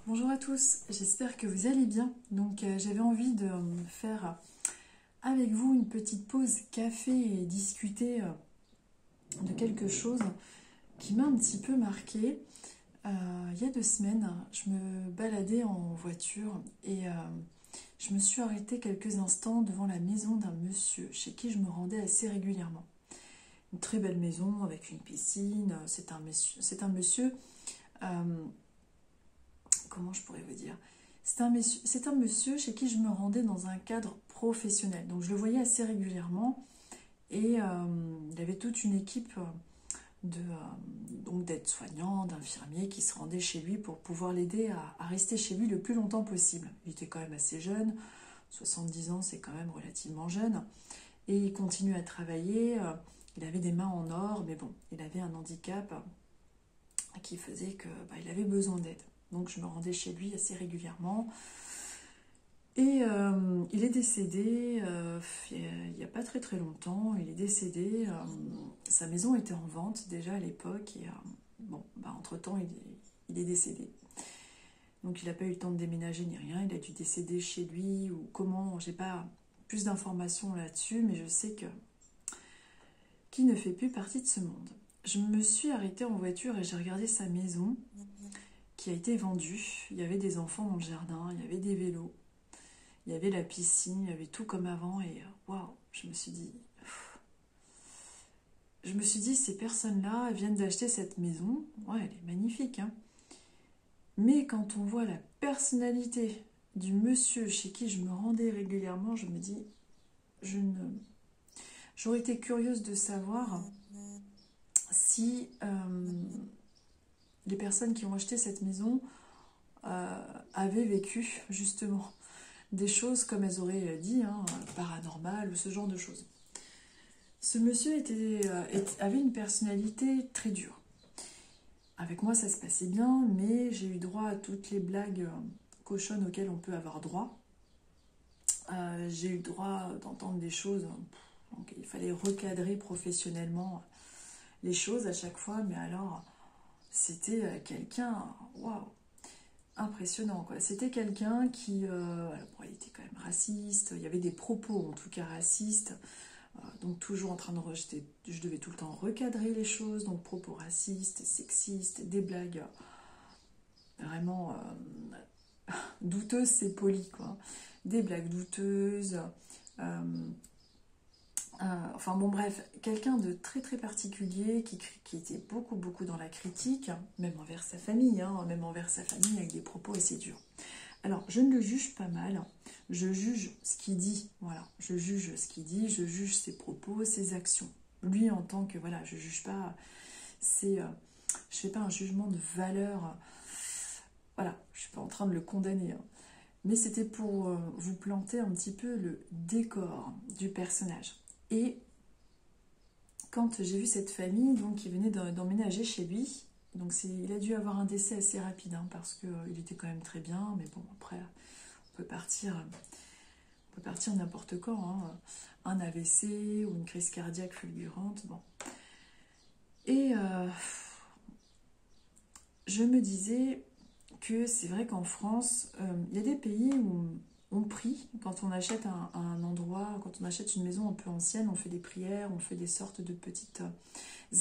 Bonjour à tous, j'espère que vous allez bien. J'avais envie de faire avec vous une petite pause café et discuter de quelque chose qui m'a un petit peu marqué. Il y a 2 semaines, je me baladais en voiture et je me suis arrêtée quelques instants devant la maison d'un monsieur chez qui je me rendais assez régulièrement. Une très belle maison avec une piscine, c'est un monsieur comment je pourrais vous dire, c'est un monsieur chez qui je me rendais dans un cadre professionnel. Donc je le voyais assez régulièrement et il avait toute une équipe d'aides-soignants, d'infirmiers qui se rendaient chez lui pour pouvoir l'aider à rester chez lui le plus longtemps possible. Il était quand même assez jeune, 70 ans c'est quand même relativement jeune, et il continue à travailler. Il avait des mains en or, mais bon, il avait un handicap qui faisait qu'il avait besoin d'aide. Donc je me rendais chez lui assez régulièrement. Et il est décédé il n'y a pas très très longtemps. Il est décédé. Sa maison était en vente déjà à l'époque. Et entre-temps, il est décédé. Donc il n'a pas eu le temps de déménager ni rien. Il a dû décéder chez lui ou comment. J'ai pas plus d'informations là-dessus, mais je sais qu'il ne fait plus partie de ce monde. Je me suis arrêtée en voiture et j'ai regardé sa maison qui a été vendue. Il y avait des enfants dans le jardin, il y avait des vélos, il y avait la piscine, il y avait tout comme avant. Et waouh, je me suis dit, ces personnes-là viennent d'acheter cette maison. Ouais, elle est magnifique, hein. Mais quand on voit la personnalité du monsieur chez qui je me rendais régulièrement, je me dis, j'aurais été curieuse de savoir si les personnes qui ont acheté cette maison avaient vécu justement des choses comme elles auraient dit, paranormales ou ce genre de choses. Ce monsieur avait une personnalité très dure. Avec moi ça se passait bien, mais j'ai eu droit à toutes les blagues cochonnes auxquelles on peut avoir droit. J'ai eu droit d'entendre des choses, donc il fallait recadrer professionnellement les choses à chaque fois, mais alors c'était quelqu'un, waouh, impressionnant quoi. C'était quelqu'un qui, il était quand même raciste, il y avait des propos en tout cas racistes, donc toujours en train de rejeter, je devais tout le temps recadrer les choses, donc propos racistes, sexistes, des blagues vraiment douteuses, c'est poli quoi, des blagues douteuses, enfin bon bref, quelqu'un de très très particulier qui était beaucoup dans la critique, même envers sa famille, avec des propos assez durs. Alors je ne le juge pas mal, je juge ce qu'il dit, voilà, je juge ce qu'il dit, je juge ses propos, ses actions. Lui en tant que, voilà, je juge pas, je fais pas un jugement de valeur, voilà, je suis pas en train de le condamner, hein. Mais c'était pour vous planter un petit peu le décor du personnage. Et quand j'ai vu cette famille qui venait d'emménager chez lui, donc il a dû avoir un décès assez rapide, hein, parce qu'il était quand même très bien, mais bon, après, on peut partir n'importe quand, hein, un AVC ou une crise cardiaque fulgurante, bon. Et je me disais que c'est vrai qu'en France, il y a des pays où on prie quand on achète un endroit, quand on achète une maison un peu ancienne, on fait des prières, on fait des sortes de petites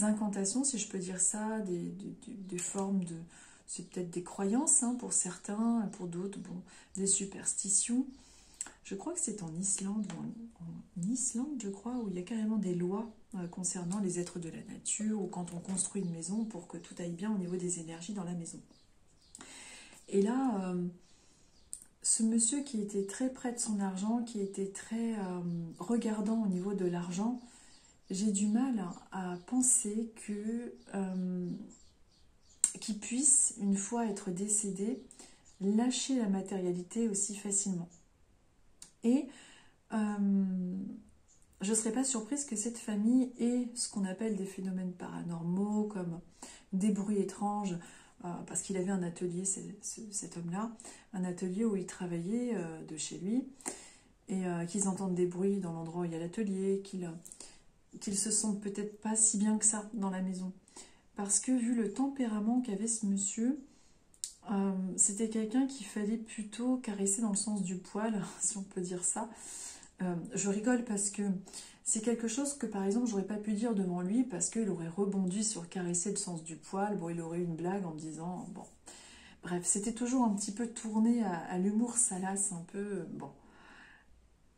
incantations, si je peux dire ça, des formes de... C'est peut-être des croyances, hein, pour certains, pour d'autres, bon, des superstitions. Je crois que c'est en Islande, en Islande, je crois, où il y a carrément des lois concernant les êtres de la nature, ou quand on construit une maison pour que tout aille bien au niveau des énergies dans la maison. Et là, ce monsieur qui était très près de son argent, qui était très regardant au niveau de l'argent, j'ai du mal à penser qu'il puisse, une fois être décédé, lâcher la matérialité aussi facilement. Et je ne serais pas surprise que cette famille ait ce qu'on appelle des phénomènes paranormaux, comme des bruits étranges, parce qu'il avait un atelier, cet homme-là, un atelier où il travaillait de chez lui, et qu'ils entendent des bruits dans l'endroit où il y a l'atelier, qu'ils se sentent peut-être pas si bien que ça dans la maison. Parce que vu le tempérament qu'avait ce monsieur, C'était quelqu'un qu'il fallait plutôt caresser dans le sens du poil, si on peut dire ça. Je rigole parce que c'est quelque chose que par exemple j'aurais pas pu dire devant lui parce qu'il aurait rebondi sur caresser le sens du poil. Bon, il aurait eu une blague en me disant bon. Bref, c'était toujours un petit peu tourné à l'humour salace, un peu bon.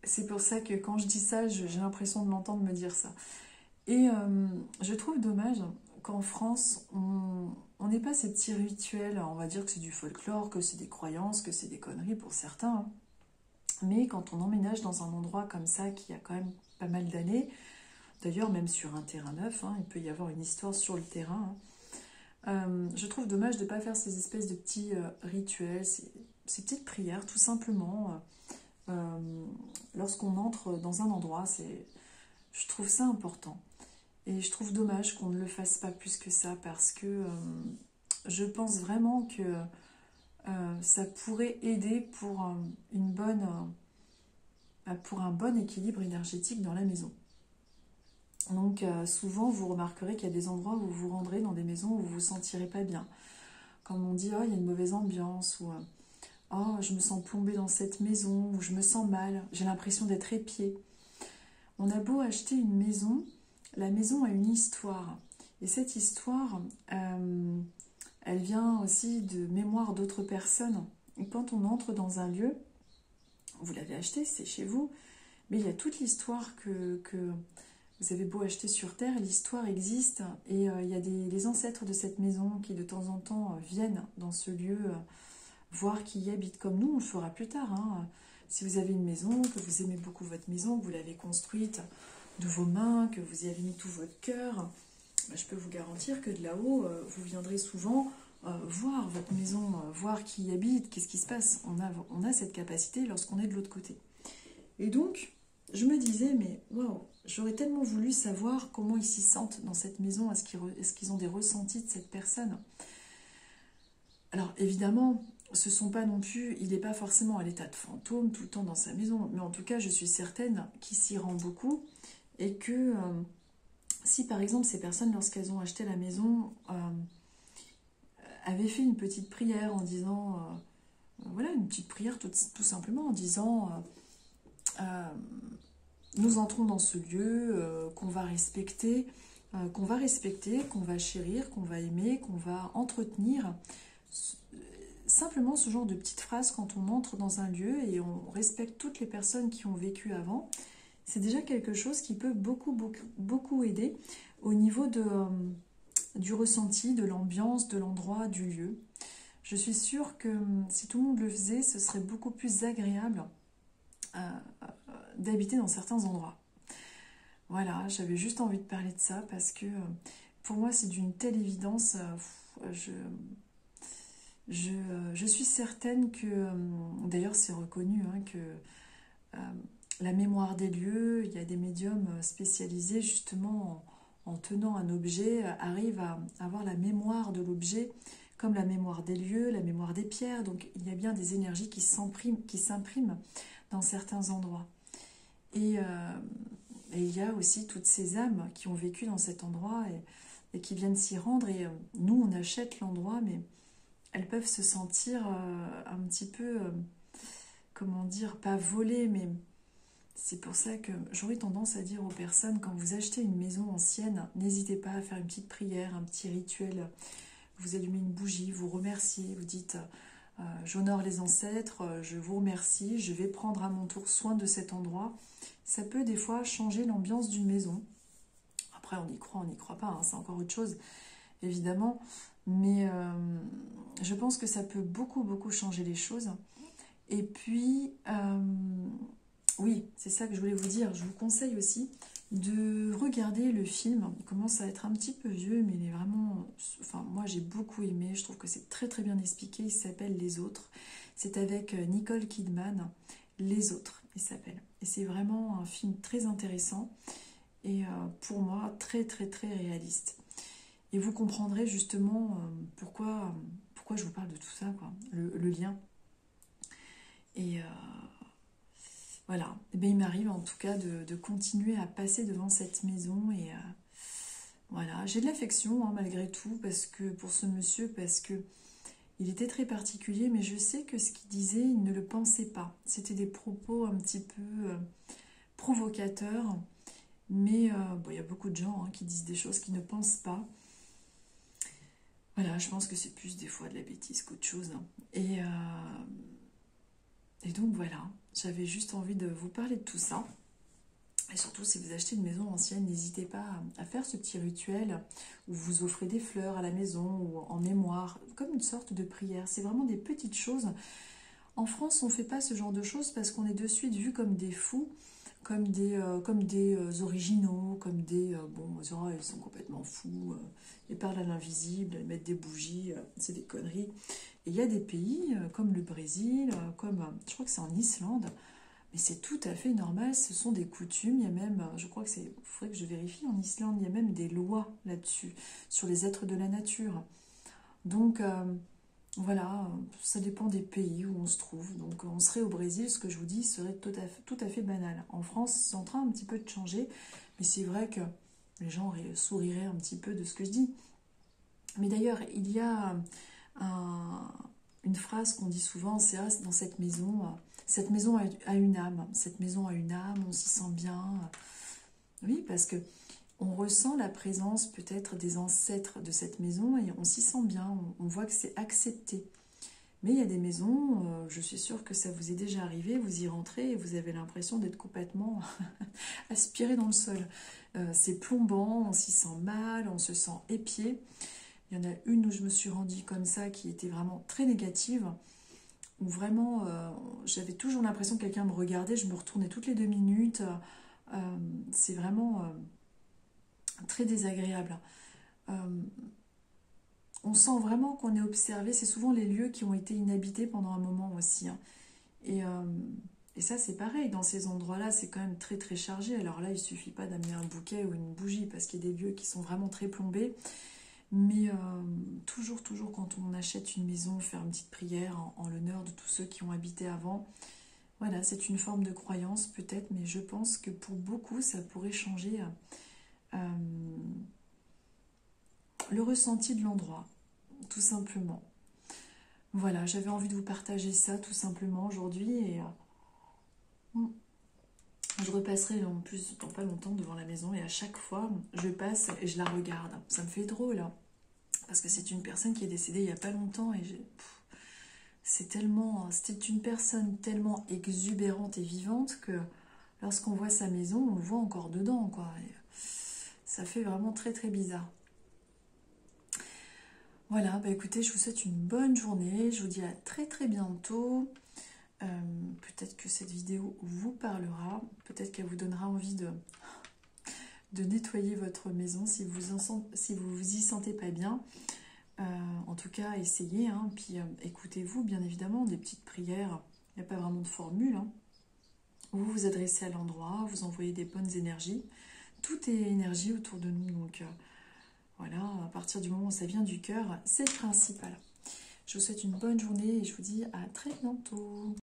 C'est pour ça que quand je dis ça, j'ai l'impression de l'entendre me dire ça. Et je trouve dommage qu'en France, on n'ait pas ces petits rituels. On va dire que c'est du folklore, que c'est des croyances, que c'est des conneries pour certains, hein. Mais quand on emménage dans un endroit comme ça, qui a quand même pas mal d'années, d'ailleurs même sur un terrain neuf, hein, il peut y avoir une histoire sur le terrain, hein, je trouve dommage de ne pas faire ces espèces de petits rituels, ces petites prières, tout simplement. Lorsqu'on entre dans un endroit, je trouve ça important. Et je trouve dommage qu'on ne le fasse pas plus que ça, parce que je pense vraiment que ça pourrait aider pour pour un bon équilibre énergétique dans la maison. Donc souvent vous remarquerez qu'il y a des endroits où vous vous rendrez dans des maisons où vous vous sentirez pas bien. Comme on dit, oh, il y a une mauvaise ambiance, ou oh, je me sens plombée dans cette maison, ou je me sens mal, j'ai l'impression d'être épiée. On a beau acheter une maison, la maison a une histoire. Et cette histoire, elle vient aussi de mémoire d'autres personnes. Et quand on entre dans un lieu, vous l'avez acheté, c'est chez vous, mais il y a toute l'histoire que vous avez beau acheter sur Terre, l'histoire existe. Et il y a les ancêtres de cette maison qui de temps en temps viennent dans ce lieu voir qui y habite, comme nous, on le fera plus tard, hein. Si vous avez une maison, que vous aimez beaucoup votre maison, que vous l'avez construite de vos mains, que vous y avez mis tout votre cœur, je peux vous garantir que de là-haut, vous viendrez souvent voir votre maison, voir qui y habite, qu'est-ce qui se passe. On a cette capacité lorsqu'on est de l'autre côté. Et donc, je me disais, mais waouh, j'aurais tellement voulu savoir comment ils s'y sentent dans cette maison, est-ce qu'ils ont des ressentis de cette personne. Alors évidemment, ce sont pas non plus, il n'est pas forcément à l'état de fantôme tout le temps dans sa maison, mais en tout cas, je suis certaine qu'il s'y rend beaucoup et que si par exemple ces personnes, lorsqu'elles ont acheté la maison, avaient fait une petite prière en disant, voilà, une petite prière tout simplement en disant, nous entrons dans ce lieu qu'on va respecter, qu'on va chérir, qu'on va aimer, qu'on va entretenir. Simplement ce genre de petites phrases quand on entre dans un lieu et on respecte toutes les personnes qui ont vécu avant, c'est déjà quelque chose qui peut beaucoup aider au niveau du ressenti, de l'ambiance, de l'endroit, du lieu. Je suis sûre que si tout le monde le faisait, ce serait beaucoup plus agréable d'habiter dans certains endroits. Voilà, j'avais juste envie de parler de ça parce que pour moi c'est d'une telle évidence. Je suis certaine que, d'ailleurs c'est reconnu, hein, que la mémoire des lieux, il y a des médiums spécialisés justement en tenant un objet, arrivent à avoir la mémoire de l'objet, comme la mémoire des lieux, la mémoire des pierres. Donc il y a bien des énergies qui s'impriment dans certains endroits. Et il y a aussi toutes ces âmes qui ont vécu dans cet endroit et qui viennent s'y rendre. Et nous, on achète l'endroit, mais elles peuvent se sentir un petit peu, comment dire, pas volées, mais c'est pour ça que j'aurais tendance à dire aux personnes, quand vous achetez une maison ancienne, n'hésitez pas à faire une petite prière, un petit rituel. Vous allumez une bougie, vous remerciez, vous dites j'honore les ancêtres, je vous remercie, je vais prendre à mon tour soin de cet endroit. Ça peut des fois changer l'ambiance d'une maison. Après, on n'y croit pas, hein, c'est encore autre chose, évidemment. Mais je pense que ça peut beaucoup changer les choses. Et puis, oui, c'est ça que je voulais vous dire. Je vous conseille aussi de regarder le film. Il commence à être un petit peu vieux, mais il est vraiment... Enfin, moi, j'ai beaucoup aimé. Je trouve que c'est très bien expliqué. Il s'appelle Les Autres. C'est avec Nicole Kidman. Les Autres, il s'appelle. Et c'est vraiment un film très intéressant. Et pour moi, très réaliste. Et vous comprendrez justement pourquoi je vous parle de tout ça, quoi. Le lien. Et voilà. Et bien, il m'arrive en tout cas de continuer à passer devant cette maison. Et voilà. J'ai de l'affection, hein, malgré tout, parce que pour ce monsieur, parce que Il était très particulier, mais je sais que ce qu'il disait, il ne le pensait pas. C'était des propos un petit peu provocateurs, mais bon, il y a beaucoup de gens qui disent des choses qu'ils ne pensent pas. Voilà, je pense que c'est plus des fois de la bêtise qu'autre chose. Et donc voilà, j'avais juste envie de vous parler de tout ça. Et surtout, si vous achetez une maison ancienne, n'hésitez pas à faire ce petit rituel où vous offrez des fleurs à la maison ou en mémoire, comme une sorte de prière. C'est vraiment des petites choses. En France, on ne fait pas ce genre de choses parce qu'on est de suite vu comme des fous, comme des originaux, comme des... bon, oh, ils sont complètement fous, ils parlent à l'invisible, ils mettent des bougies, c'est des conneries. Et il y a des pays comme le Brésil, comme je crois que c'est en Islande, mais c'est tout à fait normal, ce sont des coutumes, il y a même, je crois que c'est, il faudrait que je vérifie, en Islande, il y a même des lois là-dessus, sur les êtres de la nature. Donc, voilà, ça dépend des pays où on se trouve. Donc, on serait au Brésil, ce que je vous dis serait tout à fait banal. En France, c'est en train un petit peu de changer, mais c'est vrai que les gens souriraient un petit peu de ce que je dis. Mais d'ailleurs, il y a une phrase qu'on dit souvent, c'est dans cette maison a une âme, cette maison a une âme, on s'y sent bien. Oui, parce que on ressent la présence peut-être des ancêtres de cette maison et on s'y sent bien, on voit que c'est accepté. Mais il y a des maisons, je suis sûre que ça vous est déjà arrivé, vous y rentrez et vous avez l'impression d'être complètement aspiré dans le sol. C'est plombant, on s'y sent mal, on se sent épié. Il y en a une où je me suis rendue comme ça qui était vraiment très négative, où vraiment j'avais toujours l'impression que quelqu'un me regardait, je me retournais toutes les 2 minutes. C'est vraiment très désagréable. On sent vraiment qu'on est observé, c'est souvent les lieux qui ont été inhabités pendant un moment aussi. Et, euh, et ça c'est pareil, dans ces endroits-là c'est quand même très très chargé. Alors là il suffit pas d'amener un bouquet ou une bougie parce qu'il y a des lieux qui sont vraiment très plombés. Mais toujours quand on achète une maison, faire une petite prière en l'honneur de tous ceux qui ont habité avant. Voilà, c'est une forme de croyance peut-être, mais je pense que pour beaucoup, ça pourrait changer le ressenti de l'endroit, tout simplement. Voilà, j'avais envie de vous partager ça tout simplement aujourd'hui et je repasserai en plus dans pas longtemps devant la maison et à chaque fois, je passe et je la regarde. Ça me fait drôle, parce que c'est une personne qui est décédée il n'y a pas longtemps et c'était une personne tellement exubérante et vivante que lorsqu'on voit sa maison, on le voit encore dedans, quoi. Et ça fait vraiment très très bizarre. Voilà, bah écoutez, je vous souhaite une bonne journée. Je vous dis à très très bientôt. Peut-être que cette vidéo vous parlera. Peut-être qu'elle vous donnera envie de nettoyer votre maison si vous vous y sentez pas bien. En tout cas, essayez, puis écoutez-vous, bien évidemment, des petites prières. Il n'y a pas vraiment de formule. Vous vous adressez à l'endroit, vous envoyez des bonnes énergies. Tout est énergie autour de nous, donc voilà, à partir du moment où ça vient du cœur, c'est le principal. Je vous souhaite une bonne journée et je vous dis à très bientôt.